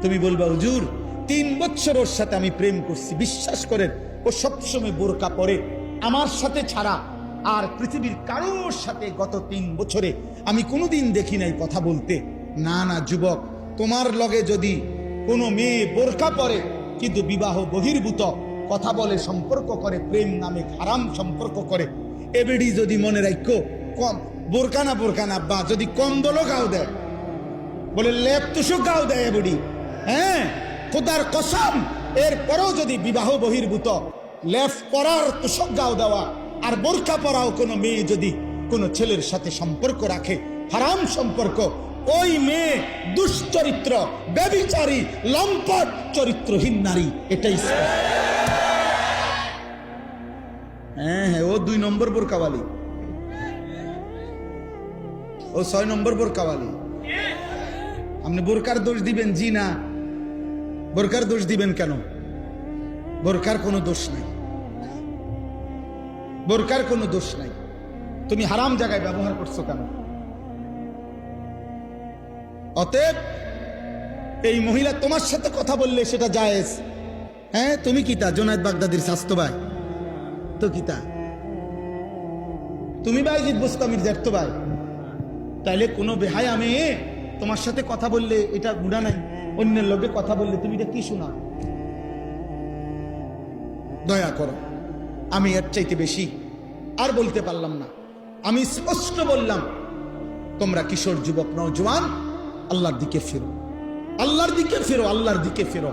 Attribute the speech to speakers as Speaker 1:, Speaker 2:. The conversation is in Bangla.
Speaker 1: তুমি বলবা হুজুর 3 বছর ওর সাথে আমি প্রেম করছি, বিশ্বাস করেন ও সবসময় বোরকা পরে আমার সাথে ছাড়া আর পৃথিবীর কারোর সাথে গত 3 বছরে আমি কোনোদিন দেখি নাই কথা বলতে। না না যুবক, তোমার লগে যদি কোনো মেয়ে বোরকা পরে কিন্তু বিবাহ বহির্ভূত কথা বলে, সম্পর্ক করে, প্রেম নামে হারাম সম্পর্ক করে, এবেডি যদি মনে রাখো কম বোরকা না বা যদি কম্বলও গাও দেয়, বলে লেপ তুষক গাও দেয় এবেডি, হ্যাঁ খোদার কসম, এরপরেও যদি বিবাহ বহির্ভূত লেফ পরার তুষক গাও দেওয়া আর বোরকা পরাও কোনো মেয়ে যদি কোনো ছেলের সাথে সম্পর্ক রাখে, হারাম সম্পর্ক, ওই মেয়ে দুশ্চরিত্র, ব্যভিচারী, লম্পট, চরিত্রহীন নারী। এটাই হ্যাঁ, ও 2 নম্বর বোরকাওয়ালি, ও 6 নম্বর বোরকাওয়ালি। আপনি বোরকার দোষ দিবেন? জি না, বোরকার দোষ দিবেন কেন? বোরকার কোনো দোষ নাই, বোরকার কোনো দোষ নাই। তুমি হারাম জায়গায় ব্যবহার করছো কেন? অতএব এই মহিলা তোমার সাথে কথা বললে সেটা জায়েজ। হ্যাঁ, তুমি কিতা জুনায়েদ বাগদাদির স্বাস্থ্য ভাই তো কিতা, তুমি বাইজিদ বুস্তামির জ্যাঠতো ভাই, তাইলে কোনো বেহায়া মেয়ে তোমার সাথে কথা বললে এটা গুনাহ নাই, অন্যের লোকে কথা বললে তুমি এটা কি শোনা? দয়া করো, আমি এর চাইতে বেশি আর বলতে পারলাম না। আমি স্পষ্ট বললাম, তোমরা কিশোর যুবক নওজোয়ান আল্লাহর দিকে ফিরো, আল্লাহর দিকে ফিরো, আল্লাহর দিকে ফিরো।